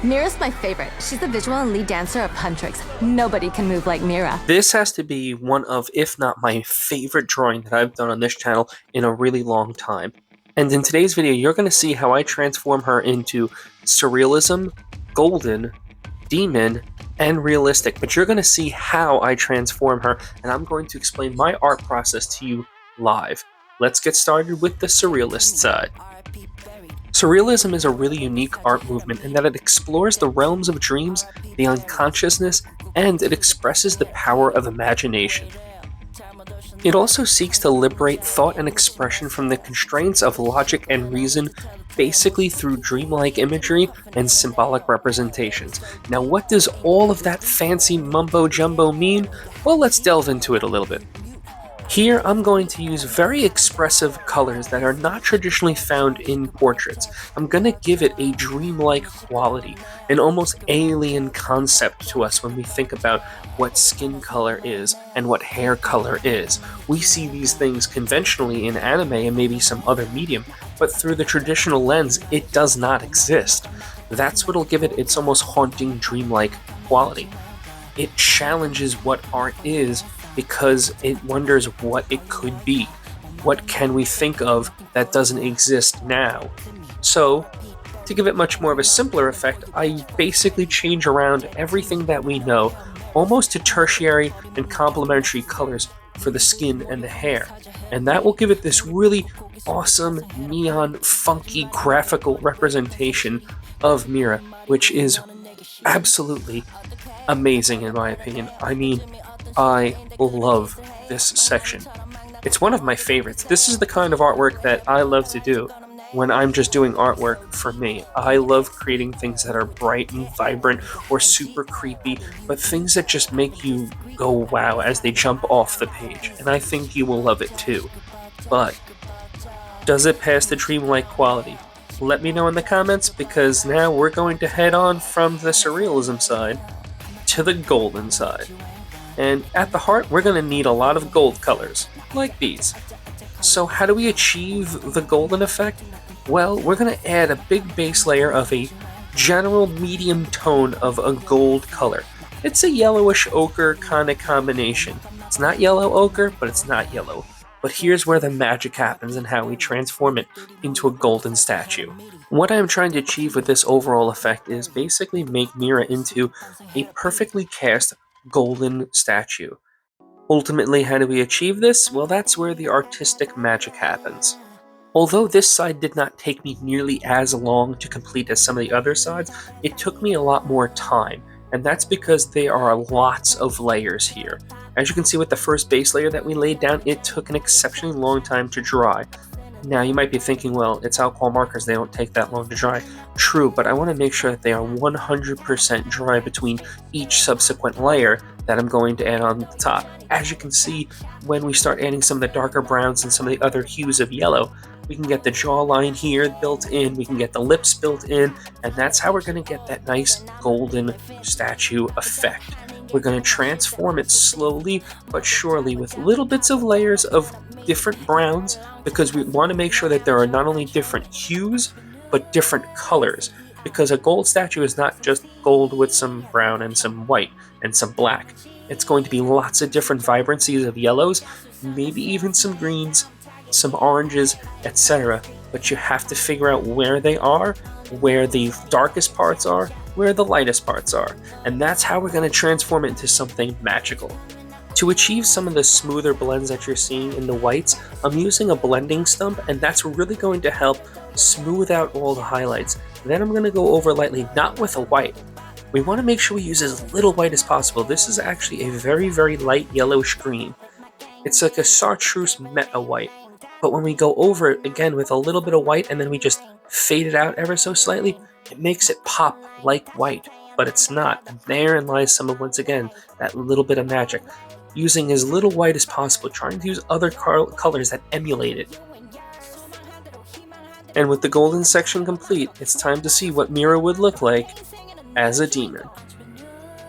Mira's my favorite. She's the visual and lead dancer of Huntrix. Nobody can move like Mira. This has to be one of, if not my favorite drawing that I've done on this channel in a really long time. And in today's video, you're going to see how I transform her into Surrealism, Golden, Demon, and Realistic. But you're going to see how I transform her, and I'm going to explain my art process to you live. Let's get started with the Surrealist side. Surrealism is a really unique art movement in that it explores the realms of dreams, the unconsciousness, and it expresses the power of imagination. It also seeks to liberate thought and expression from the constraints of logic and reason, basically through dreamlike imagery and symbolic representations. Now, what does all of that fancy mumbo-jumbo mean? Well, let's delve into it a little bit. Here, I'm going to use very expressive colors that are not traditionally found in portraits. I'm going to give it a dreamlike quality, an almost alien concept to us when we think about what skin color is and what hair color is. We see these things conventionally in anime and maybe some other medium, but through the traditional lens, it does not exist. That's what'll give it its almost haunting, dreamlike quality. It challenges what art is because it wonders what it could be. What can we think of that doesn't exist now? So, to give it much more of a simpler effect, I basically change around everything that we know, almost to tertiary and complementary colors for the skin and the hair. And that will give it this really awesome, neon, funky, graphical representation of Mira, which is absolutely amazing in my opinion. I mean, I love this section. It's one of my favorites. This is the kind of artwork that I love to do when I'm just doing artwork for me. I love creating things that are bright and vibrant or super creepy, but things that just make you go wow as they jump off the page. And I think you will love it too. But does it pass the dreamlike quality? Let me know in the comments, because now we're going to head on from the Surrealism side to the Golden side. And at the heart, we're going to need a lot of gold colors, like these. So how do we achieve the golden effect? Well, we're going to add a big base layer of a general medium tone of a gold color. It's a yellowish ochre kind of combination. It's not yellow ochre, but it's not yellow. But here's where the magic happens and how we transform it into a golden statue. What I'm trying to achieve with this overall effect is basically make Mira into a perfectly cast golden statue. Ultimately, how do we achieve this? Well, that's where the artistic magic happens. Although this side did not take me nearly as long to complete as some of the other sides, it took me a lot more time, and that's because there are lots of layers here. As you can see with the first base layer that we laid down, it took an exceptionally long time to dry. Now, you might be thinking, well, it's alcohol markers, they don't take that long to dry. True, but I want to make sure that they are 100% dry between each subsequent layer that I'm going to add on the top. As you can see, when we start adding some of the darker browns and some of the other hues of yellow, we can get the jawline here built in, we can get the lips built in, and that's how we're going to get that nice golden statue effect. We're going to transform it slowly but surely with little bits of layers of different browns, because we want to make sure that there are not only different hues, but different colors. Because a gold statue is not just gold with some brown and some white and some black. It's going to be lots of different vibrancies of yellows, maybe even some greens, some oranges, etc. But you have to figure out where they are, where the darkest parts are, where the lightest parts are. And that's how we're going to transform it into something magical. To achieve some of the smoother blends that you're seeing in the whites, I'm using a blending stump, and that's really going to help smooth out all the highlights. Then I'm going to go over lightly, not with a white. We want to make sure we use as little white as possible. This is actually a very, very light yellowish green. It's like a chartreuse meta white. But when we go over it again with a little bit of white and then we just fade it out ever so slightly, it makes it pop like white, but it's not. And therein lies some of, once again, that little bit of magic. Using as little white as possible, trying to use other colors that emulate it. And with the golden section complete, it's time to see what Mira would look like as a demon.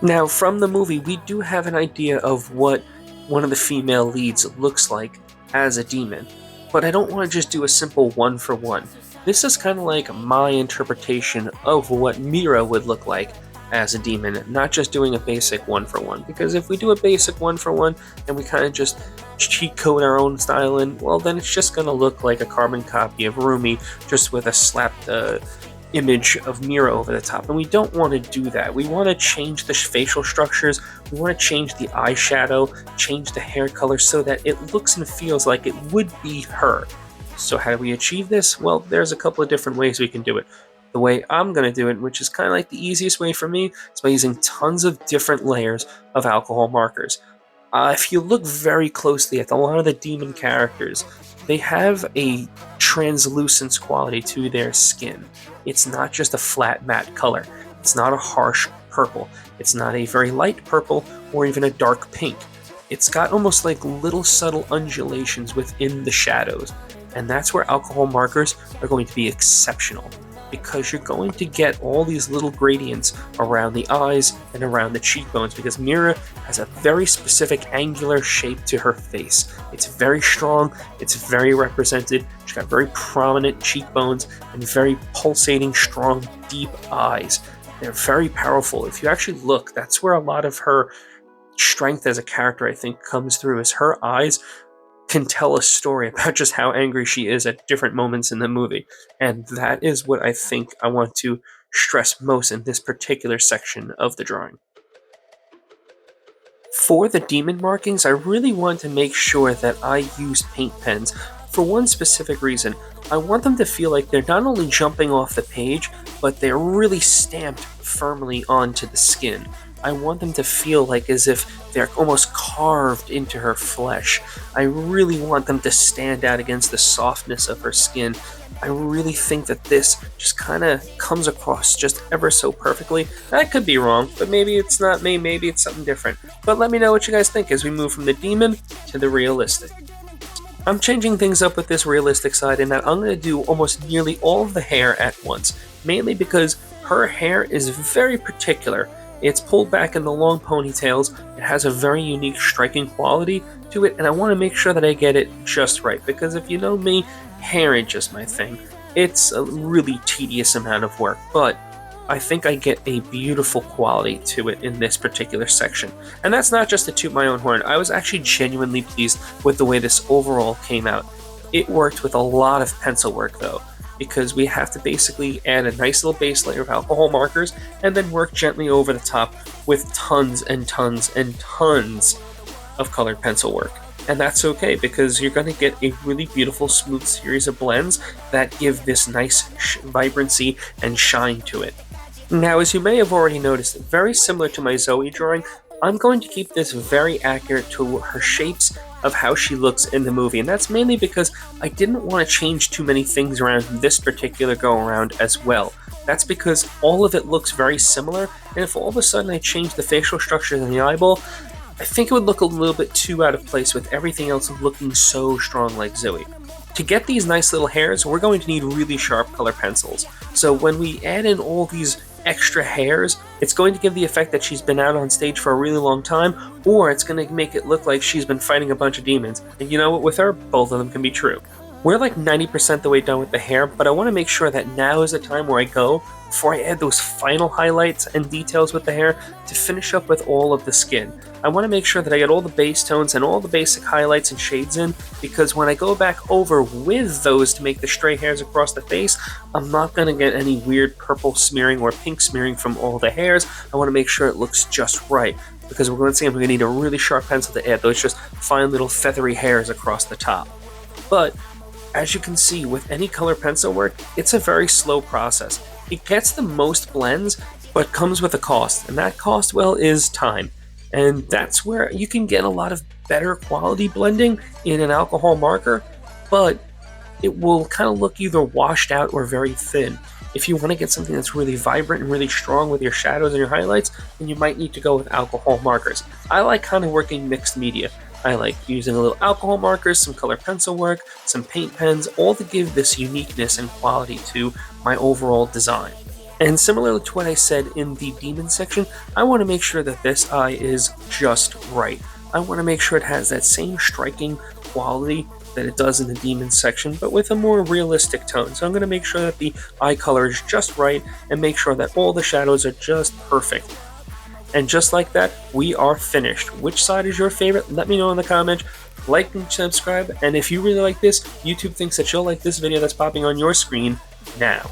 Now, from the movie, we do have an idea of what one of the female leads looks like as a demon, but I don't want to just do a simple one-for-one. This is kind of like my interpretation of what Mira would look like as a demon, not just doing a basic one-for-one. Because if we do a basic one-for-one and we kind of just cheat code our own style in, well, then it's just going to look like a carbon copy of Rumi, just with a slapped image of Mira over the top. And we don't want to do that. We want to change the facial structures, we want to change the eyeshadow, change the hair color so that it looks and feels like it would be her. So how do we achieve this? Well, there's a couple of different ways we can do it. The way I'm going to do it, which is kind of like the easiest way for me, is by using tons of different layers of alcohol markers. If you look very closely at a lot of the demon characters, they have a translucence quality to their skin. It's not just a flat matte color. It's not a harsh purple. It's not a very light purple or even a dark pink. It's got almost like little subtle undulations within the shadows. And that's where alcohol markers are going to be exceptional, because you're going to get all these little gradients around the eyes and around the cheekbones, because Mira has a very specific angular shape to her face. It's very strong, it's very represented, she's got very prominent cheekbones and very pulsating, strong, deep eyes. They're very powerful. If you actually look, that's where a lot of her strength as a character, I think, comes through, is her eyes can tell a story about just how angry she is at different moments in the movie. And that is what I think I want to stress most in this particular section of the drawing. For the demon markings, I really want to make sure that I use paint pens for one specific reason. I want them to feel like they're not only jumping off the page, but they're really stamped firmly onto the skin. I want them to feel like as if they're almost carved into her flesh. I really want them to stand out against the softness of her skin. I really think that this just kind of comes across just ever so perfectly. I could be wrong, but maybe it's not me, maybe it's something different. But let me know what you guys think as we move from the demon to the realistic. I'm changing things up with this realistic side in that I'm going to do almost nearly all of the hair at once, mainly because her hair is very particular. It's pulled back in the long ponytails, it has a very unique striking quality to it, and I want to make sure that I get it just right, because if you know me, hair ain't just my thing. It's a really tedious amount of work, but I think I get a beautiful quality to it in this particular section. And that's not just to toot my own horn, I was actually genuinely pleased with the way this overall came out. It worked with a lot of pencil work though, because we have to basically add a nice little base layer of alcohol markers and then work gently over the top with tons and tons and tons of colored pencil work. And that's okay, because you're going to get a really beautiful smooth series of blends that give this nice vibrancy and shine to it. Now, as you may have already noticed, very similar to my Zoe drawing, I'm going to keep this very accurate to her shapes of how she looks in the movie, and that's mainly because I didn't want to change too many things around this particular go-around as well. That's because all of it looks very similar, and if all of a sudden I change the facial structures in the eyeball, I think it would look a little bit too out of place with everything else looking so strong like Zoe. To get these nice little hairs, we're going to need really sharp color pencils. So when we add in all these extra hairs, it's going to give the effect that she's been out on stage for a really long time, or it's going to make it look like she's been fighting a bunch of demons. And you know what, with her, both of them can be true. We're like 90% the way done with the hair, but I want to make sure that now is the time where I go, before I add those final highlights and details with the hair, to finish up with all of the skin. I want to make sure that I get all the base tones and all the basic highlights and shades in, because when I go back over with those to make the stray hairs across the face, I'm not going to get any weird purple smearing or pink smearing from all the hairs. I want to make sure it looks just right, because we're going to see I'm going to need a really sharp pencil to add those just fine little feathery hairs across the top. But as you can see, with any color pencil work, it's a very slow process. It gets the most blends, but comes with a cost, and that cost, well, is time. And that's where you can get a lot of better quality blending in an alcohol marker, but it will kind of look either washed out or very thin. If you want to get something that's really vibrant and really strong with your shadows and your highlights, then you might need to go with alcohol markers. I like kind of working mixed media. I like using a little alcohol markers, some color pencil work, some paint pens, all to give this uniqueness and quality to my overall design. And similar to what I said in the demon section, I want to make sure that this eye is just right. I want to make sure it has that same striking quality that it does in the demon section, but with a more realistic tone. So I'm going to make sure that the eye color is just right and make sure that all the shadows are just perfect. And just like that, we are finished. Which side is your favorite? Let me know in the comments. Like and subscribe, and if you really like this, YouTube thinks that you'll like this video that's popping on your screen now.